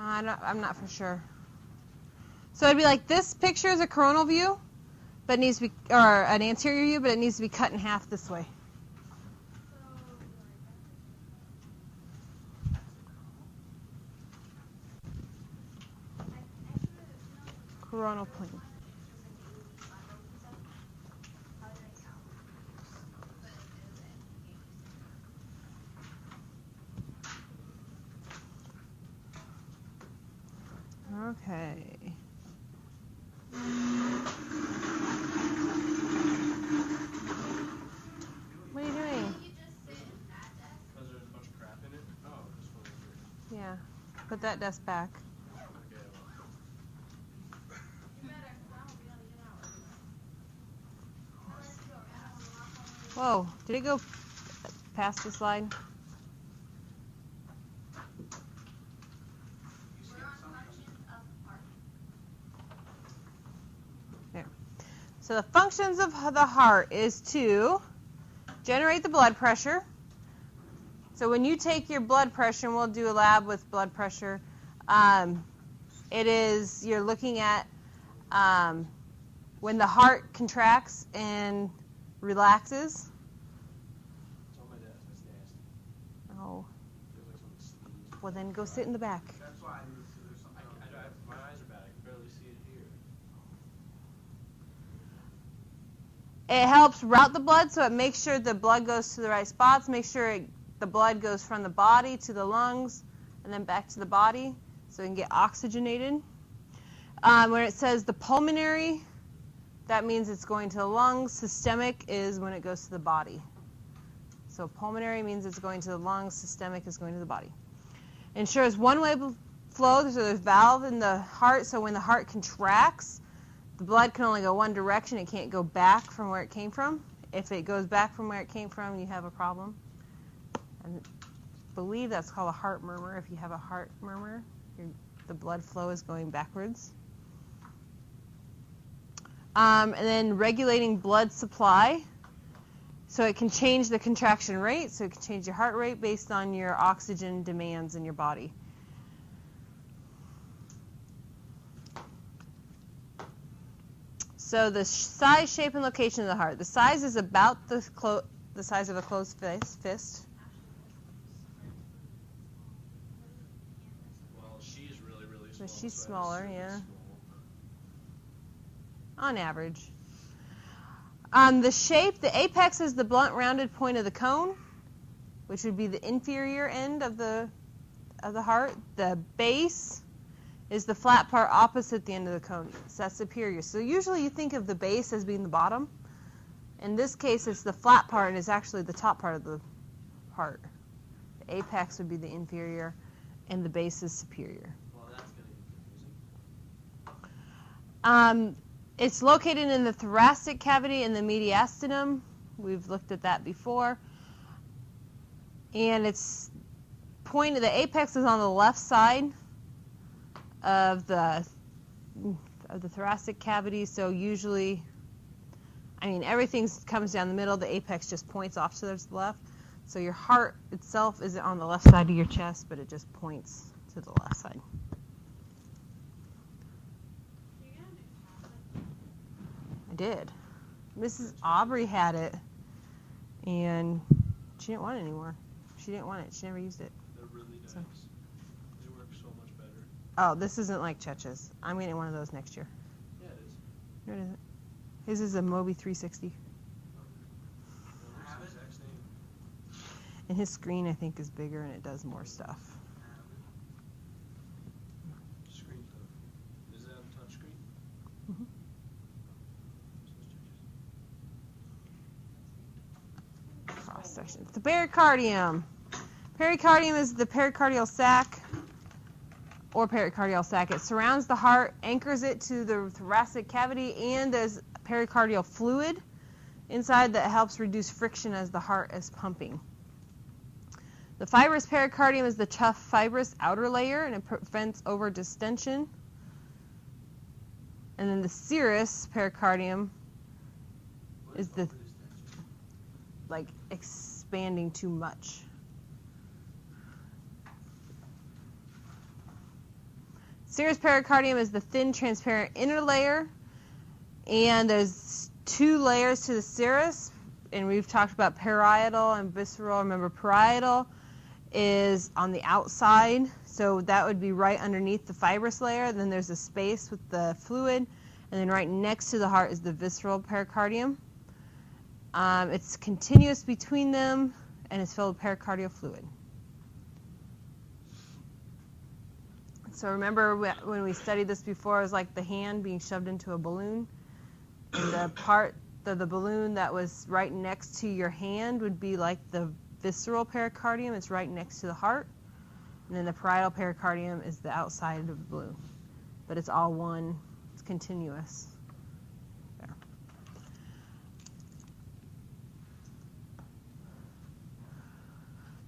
I'm not for sure. So it'd be like this picture is a coronal view, but it needs to be, or an anterior view, but it needs to be cut in half this way. Coronal plane. Okay. What are you doing? Because there's a bunch of crap in it? Oh, just one here. Yeah. Put that desk back. Whoa, did it go past the slide? There. So the functions of the heart is to generate the blood pressure. So when you take your blood pressure, and we'll do a lab with blood pressure, you're looking at when the heart contracts and relaxes. It's on my desk. That's nasty. Oh. Feels like something sneezed. Well, then go sit in the back. That's why my eyes are bad. I can barely see it here. It helps route the blood, so it makes sure the blood goes to the right spots, make sure the blood goes from the body to the lungs and then back to the body so it can get oxygenated. When it says the pulmonary, that means it's going to the lungs. Systemic is when it goes to the body. So pulmonary means it's going to the lungs. Systemic is going to the body. Ensures one-way flow. So there's a valve in the heart, so when the heart contracts, the blood can only go one direction. It can't go back from where it came from. If it goes back from where it came from, you have a problem. And I believe that's called a heart murmur. If you have a heart murmur, the blood flow is going backwards. And then regulating blood supply. So it can change the contraction rate. So it can change your heart rate based on your oxygen demands in your body. So the size, shape, and location of the heart. The size is about the size of a closed fist. Well, she's really, really small. So she's smaller, yeah. On average. The shape, the apex is the blunt rounded point of the cone, which would be the inferior end of the heart. The base is the flat part opposite the end of the cone. So that's superior. So usually you think of the base as being the bottom. In this case, it's the flat part and it's actually the top part of the heart. The apex would be the inferior and the base is superior. Well, that's going to be confusing. It's located in the thoracic cavity and the mediastinum. We've looked at that before. And it's the apex is on the left side of the thoracic cavity. So usually, everything comes down the middle. The apex just points off to the left. So your heart itself isn't on the left side of your chest, but it just points to the left side. I did. Mrs. Aubrey had it, and she didn't want it anymore. She didn't want it. She never used it. They're really nice. So. They work so much better. Oh, this isn't like Checha's. I'm getting one of those next year. Yeah, it is. No, it isn't. His is a Mobi 360. Well, it's the exact same. And his screen, I think, is bigger, and it does more stuff. Screen stuff. Is that a touch screen? Mm-hmm. Cross section. The pericardium. Pericardium is the pericardial sac or pericardial sac. It surrounds the heart, anchors it to the thoracic cavity, and there's pericardial fluid inside that helps reduce friction as the heart is pumping. The fibrous pericardium is the tough fibrous outer layer, and it prevents over distension. And then the serous pericardium is the expanding too much. Serous pericardium is the thin, transparent inner layer, and there's 2 layers to the serous, and we've talked about parietal and visceral. Remember, parietal is on the outside, so that would be right underneath the fibrous layer. Then there's a space with the fluid, and then right next to the heart is the visceral pericardium. It's continuous between them, and it's filled with pericardial fluid. So remember when we studied this before, it was like the hand being shoved into a balloon. And the part of the balloon that was right next to your hand would be like the visceral pericardium. It's right next to the heart. And then the parietal pericardium is the outside of the balloon. But it's all one. It's continuous. There.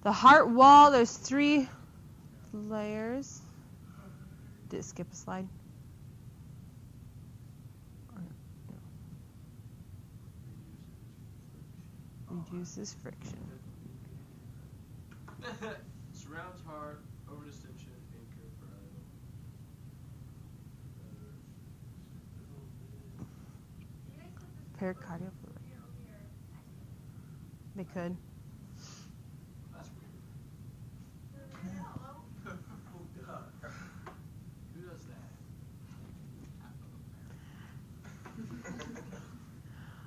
The heart wall, there's 3 layers. Did it skip a slide? Reduces friction. Surrounds heart, over distension, anchor, parietal. Pericardial fluid. They could. That's weird. Who does that?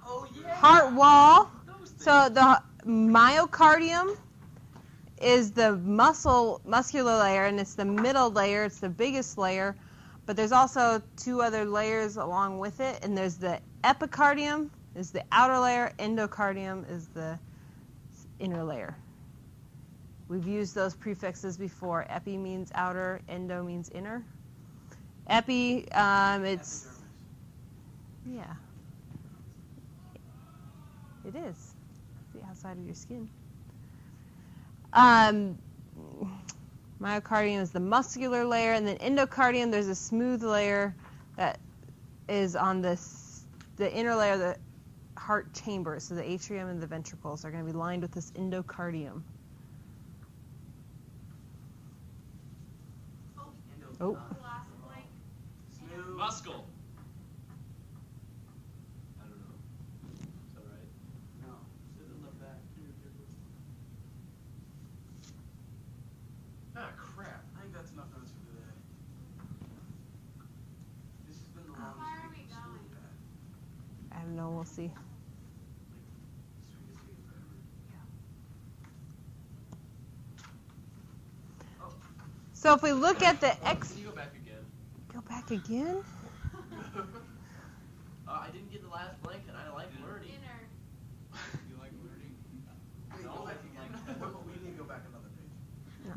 Oh yeah. Heart wall. So the myocardium is the muscular layer, and it's the middle layer. It's the biggest layer, but there's also 2 other layers along with it, and there's the epicardium is the outer layer, endocardium is the inner layer. We've used those prefixes before. Epi means outer, endo means inner. Epi, it's, yeah, it is. The outside of your skin. Myocardium is the muscular layer, and then endocardium, there's a smooth layer that is on the inner layer of the heart chamber. So the atrium and the ventricles are going to be lined with this endocardium. Oh. Muscle. I don't know. Is that right? No. Sit in the back. Ah, crap. I think that's enough notes for today. This has been the longest. How far are we going? I don't know. We'll see. So if we look at the Can you go back again? Go back again? I didn't get the last blank, and I like learning. Inner. You like learning? No, I like we need to go back another page. No.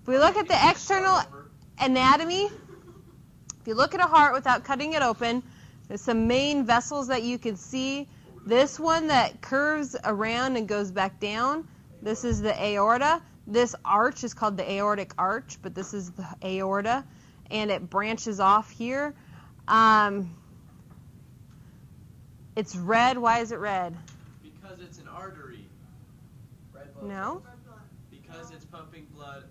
If we look at the external anatomy, if you look at a heart without cutting it open, there's some main vessels that you can see. This one that curves around and goes back down, this is the aorta. This arch is called the aortic arch, but this is the aorta, and it branches off here. It's red. Why is it red? Because it's an artery. Red blood. No. Because it's pumping blood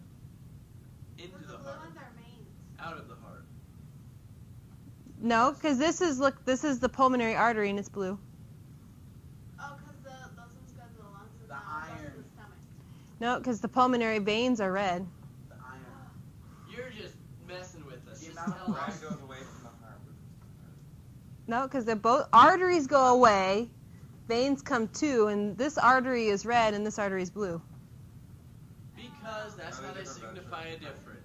into the heart, out of the heart. No, because this is the pulmonary artery, and it's blue. Oh, because those ones go to the lungs and The the iron. the stomach. No, because the pulmonary veins are red. The iron. You're just messing with us. The Just amount of tell blood us. goes away from the heart. No, because they're both arteries go away, veins come too, and this artery is red and this artery is blue. Because that's how they signify a difference.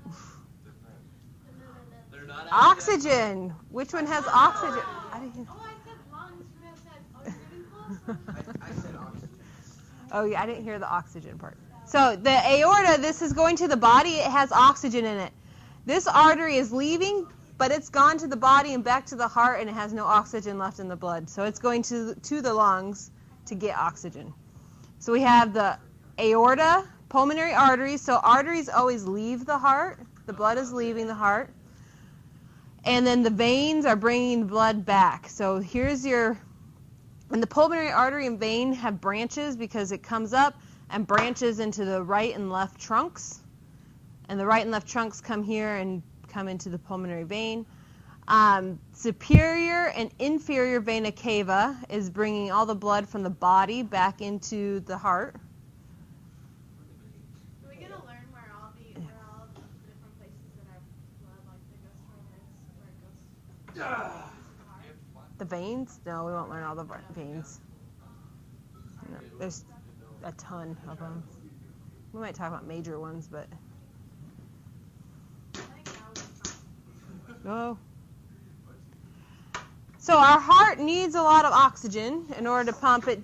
They're not Oxygen. Which one has oxygen? I didn't hear. Oh, I said lungs. You guys said, oh, you're getting close. I said oxygen. Oh, yeah, I didn't hear the oxygen part. So the aorta, this is going to the body. It has oxygen in it. This artery is leaving, but it's gone to the body and back to the heart, and it has no oxygen left in the blood. So it's going to the lungs to get oxygen. So we have the aorta, pulmonary arteries. So arteries always leave the heart. The blood is leaving the heart. And then the veins are bringing the blood back. So here's your, and the pulmonary artery and vein have branches because it comes up and branches into the right and left trunks. And the right and left trunks come here and come into the pulmonary vein. Superior and inferior vena cava is bringing all the blood from the body back into the heart. Are we gonna learn where all the different places that our blood like that goes from where it goes? The veins? No, we won't learn all the veins. No, there's a ton of them. We might talk about major ones, but I think that was fun. no. So our heart needs a lot of oxygen in order to pump it.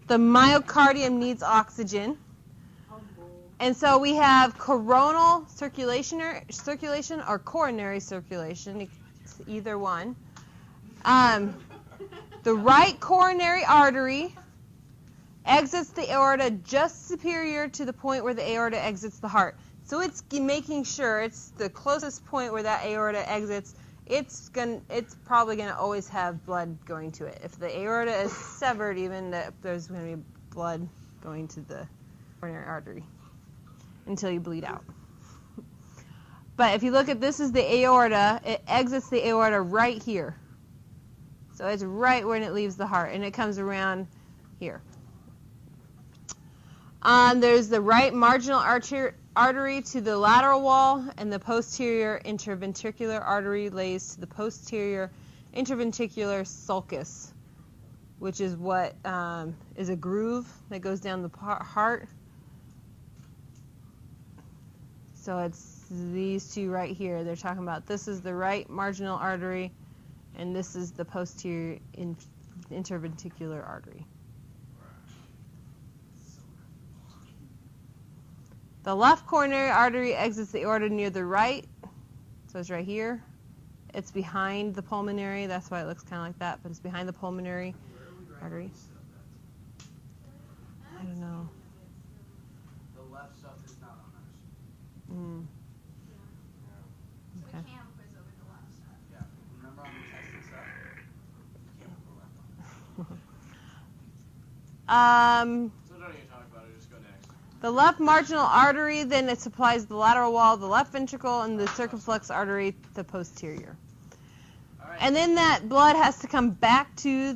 The myocardium needs oxygen. And so we have coronal circulation or coronary circulation, it's either one. The right coronary artery exits the aorta just superior to the point where the aorta exits the heart. So it's making sure it's the closest point where that aorta exits. It's probably going to always have blood going to it. If the aorta is severed, even there's going to be blood going to the coronary artery until you bleed out. But if you look at this is the aorta, it exits the aorta right here. So it's right when it leaves the heart, and it comes around here. There's the right marginal artery to the lateral wall, and the posterior interventricular artery lays to the posterior interventricular sulcus, which is what is a groove that goes down the heart. So it's these two right here. They're talking about this is the right marginal artery, and this is the posterior interventricular artery. The left coronary artery exits the aorta near the right, so it's right here. It's behind the pulmonary, that's why it looks kind of like that, but it's behind the pulmonary artery. I don't know. The left stuff is not on ours. Mm. So Okay. we can quiz over the left side. Yeah. Remember on the test and stuff? You can't put the left on. So don't even talk about it, just go next. The left marginal artery, then it supplies the lateral wall, the left ventricle, and the circumflex artery, the posterior. All right. And then that blood has to come back to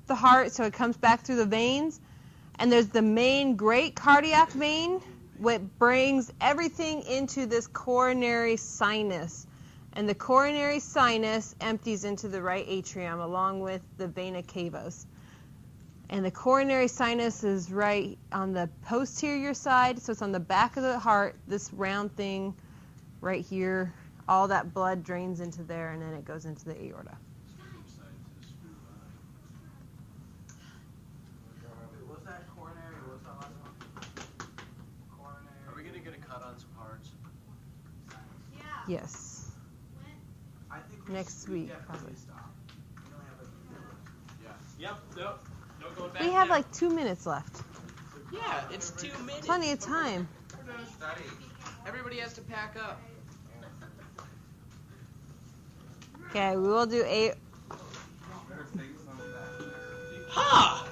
the heart, so it comes back through the veins. And there's the main great cardiac vein, which brings everything into this coronary sinus. And the coronary sinus empties into the right atrium along with the vena cavas. And the coronary sinus is right on the posterior side, so it's on the back of the heart, this round thing right here. All that blood drains into there, and then it goes into the aorta. What's that coronary? What's that last one? Coronary. Are we gonna get a cut on some parts? Yeah. Yes. When? I think Next week, definitely probably. stop. We only have yeah. Yep. Nope. No going back. We have now. like 2 minutes left. Yeah, it's 2 minutes. Plenty of time. Everybody has to pack up. Okay, we will do 8. Ha!